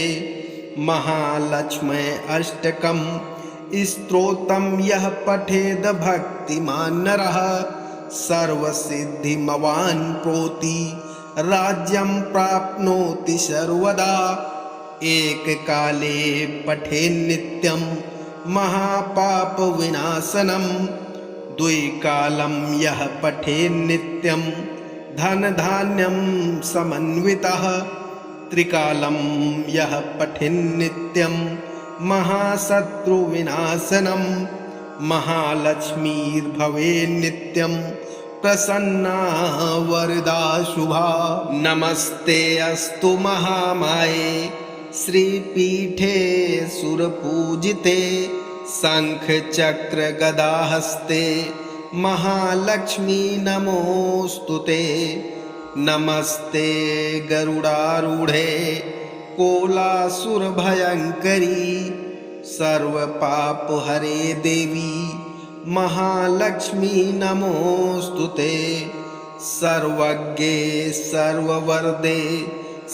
Speaker 2: महालक्ष्मी अष्टकं स्तोत्रं यः पठेद भक्तिमान् नरः सर्वसिद्धिमवान् प्रोति राज्यं प्राप्नोति सर्वदा। एककाले पठेन्नित्यं महापापविनाशनं द्विकालं यः पठेन्नित्यं धनधान्यं समन्वितः त्रिकालं यः पठेन्नित्यं महाशत्रुविनाशनं महालक्ष्मीर्भवेन्नित्यं प्रसन्ना वरदा शुभा। नमस्ते अस्तु महामाये श्रीपीठे सुरपूजिते शंखचक्रगदाहस्ते महालक्ष्मी नमोस्तुते। नमस्ते गरुडारूढे कोलासुरभयङ्करी सर्वपापहरे देवी महालक्ष्मी नमोस्तुते। सर्वज्ञे सर्ववरदे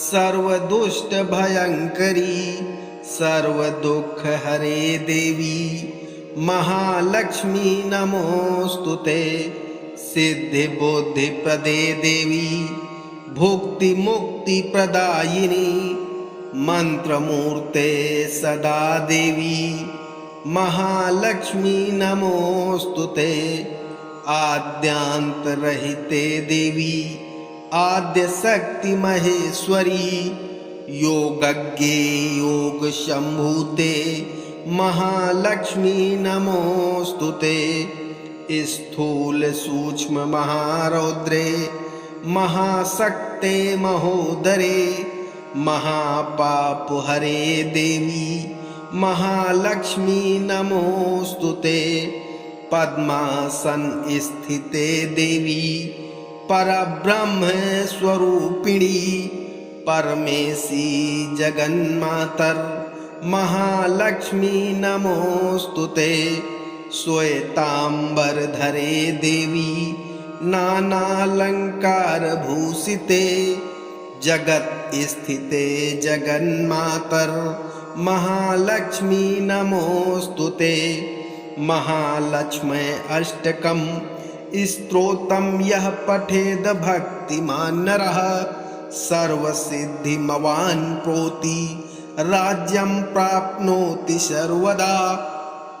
Speaker 2: सर्वदुष्टभयङ्करी सर्वदुःखहरे देवी महालक्ष्मी नमोस्तुते। सिद्धिबुद्धिप्रदे देवी भुक्तिमुक्तिप्रदायिनी मंत्रमूर्ते सदा देवी महालक्ष्मी नमोस्तुते। आद्यांतरहिते देवी आद्यशक्ति महेश्वरी योगज्ञे योगशंभूते महालक्ष्मी नमोस्तुते। स्थूल सूक्ष्म महारौद्रे महाशक्ते महोदरे महापापहरे देवी महालक्ष्मी नमोस्तुते। पद्मासन स्थिते देवी परब्रह्म स्वरूपिणी परमेशी जगन्मातर महालक्ष्मी नमोस्तुते। श्वेतांबरधरे देवी नानालंकार भूषिते जगत स्थिते जगन्मातर महालक्ष्मी नमोस्तुते। महालक्ष्मी अष्टकम स्तोत्रम यः पठेद भक्तिमान नरः सर्वसिद्धिमवान् प्रोति राज्यं प्राप्नोति सर्वदा।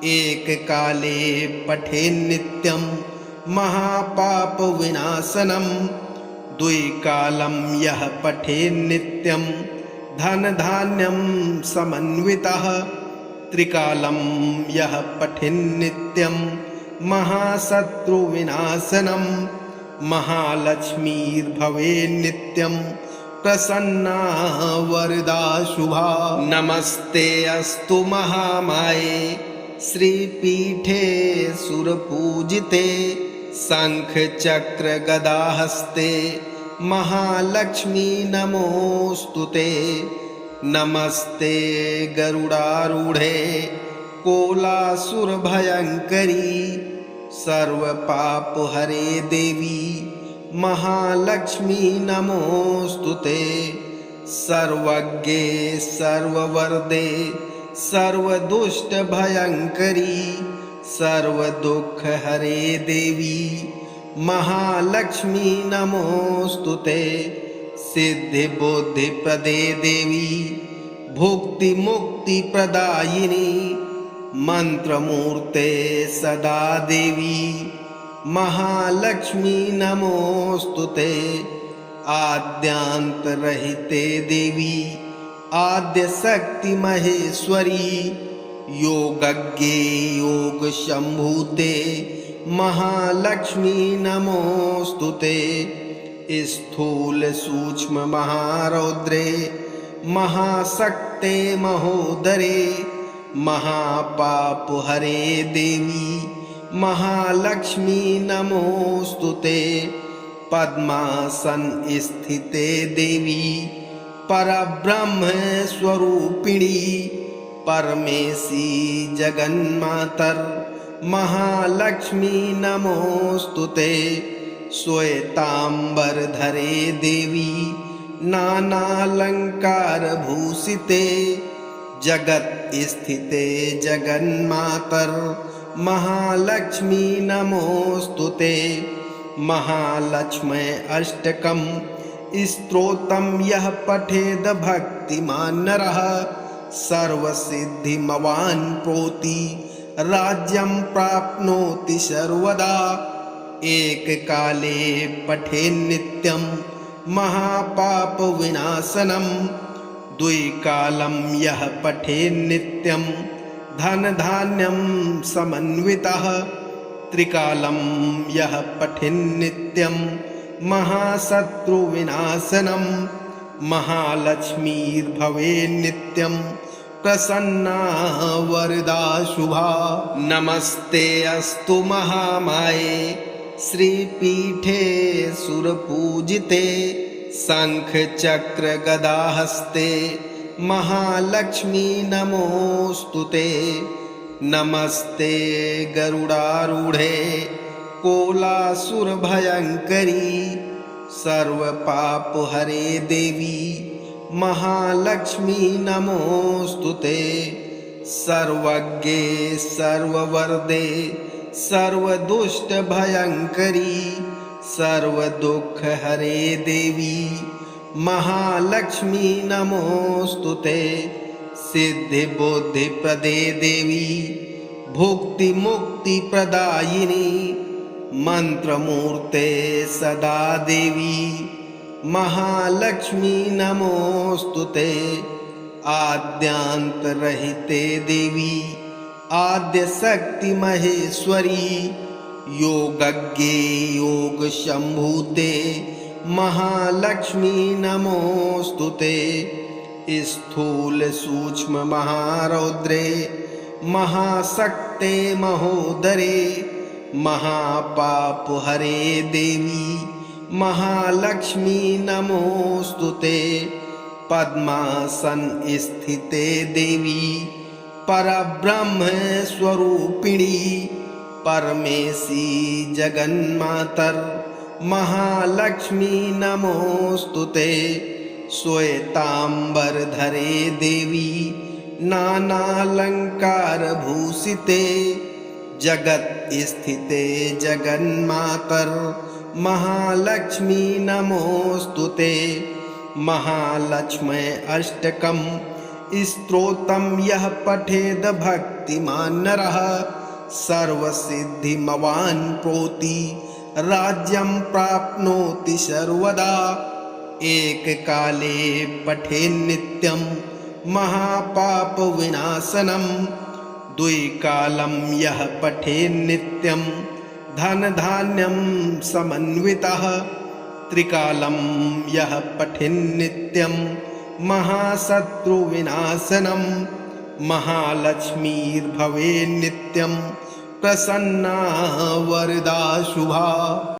Speaker 2: एक काले पठे नित्यं महापाप विनाशनम द्विकालं यः पठे नित्यं धन धान्यं समन्वितः त्रिकालं यः पठे नित्यं महाशत्रुविनाशनम महालक्ष्मीर्भवे नित्यं प्रसन्ना वरदा शुभा। नमस्ते अस्तु महामाये श्रीपीठे सुरपूजिते शंख चक्र गदाहस्ते महालक्ष्मी नमोस्तुते। नमस्ते गरुडारूढे कोलासुरभयंकरी सर्वपापहरे देवी महालक्ष्मी नमोस्तुते। सर्वज्ञे सर्ववरदे सर्वदुष्टभयंकरी सर्वदुःखहरे देवी महालक्ष्मी नमोस्तुते। सिद्धिबुद्धिप्रदे देवी भुक्तिमुक्तिप्रदायिनी मंत्रमूर्ते सदा देवी महालक्ष्मी नमोस्तुते। आद्यांतरहिते देवी आद्यशक्ति महेश्वरी योगज्ञे योगशंभूते महालक्ष्मी नमोस्तुते। स्थूल सूक्ष्म महारौद्रे महाशक्ते महोदरे महापापहरे देवी महालक्ष्मी नमोस्तुते। पद्मासन स्थिते देवी परब्रह्म स्वरूपिणी परमेशी जगन्मातर महालक्ष्मी नमोस्तुते। श्वेतांबरधरे देवी नानालंकार भूषिते जगत स्थिते जगन्मातर महालक्ष्मी नमोस्तुते। महालक्ष्मी अष्टकम स्तोत्रम यः पठेद भक्तिमान नरः सर्वसिद्धिमवान् प्रोति राज्यं प्राप्नोति सर्वदा। एक काले पठे नित्यं महापाप विनाशनम द्विकालं यः पठे नित्यं धन धान्यं समन्वितः त्रिकालं यः पठे नित्यं महाशत्रुविनाशनम महालक्ष्मीर्भवे नित्यं प्रसन्ना वरदा शुभा। नमस्ते अस्तु महामाये श्रीपीठे सुरपूजिते शंख चक्र गदाहस्ते महालक्ष्मी नमोस्तुते। नमस्ते गरुडारूढे कोलासुरभयंकरी सर्वपापहरे देवी महालक्ष्मी नमोस्तुते। सर्वज्ञे सर्ववरदे सर्वदुष्टभयंकरी सर्वदुःखहरे देवी महालक्ष्मी नमोस्तुते। सिद्धिबुद्धिप्रदे देवी भुक्तिमुक्तिप्रदायिनी मंत्रमूर्ते सदा देवी महालक्ष्मी नमोस्तुते। आद्यांतरहिते देवी आद्यशक्ति महेश्वरी योगज्ञे योगशंभूते महालक्ष्मी नमोस्तुते। स्थूल सूक्ष्म महारौद्रे महाशक्ते महोदरे महापापहरे देवी महालक्ष्मी नमोऽस्तु ते। पद्मासन स्थिते देवी परब्रह्म स्वरूपिणी परमेशी जगन्मातर महालक्ष्मी नमोऽस्तु ते। श्वेतांबरधरे देवी नानालंकार भूषिते जगत स्थिते जगन्मातर महालक्ष्मी नमोऽस्तु ते। महालक्ष्मी अष्टकं स्तोत्रं यः पठेद भक्तिमान् नरः सर्वसिद्धिमवान् प्रोति राज्यं प्राप्नोति सर्वदा। एककाले पठेन्नित्यं महापापविनाशनं द्विकालं यः पठेन्नित्यं धनधान्यं समन्वितः त्रिकालं यः पठेन्नित्यं महाशत्रुविनाशनं महालक्ष्मीर्भवेन्नित्यं प्रसन्ना वरदा शुभा।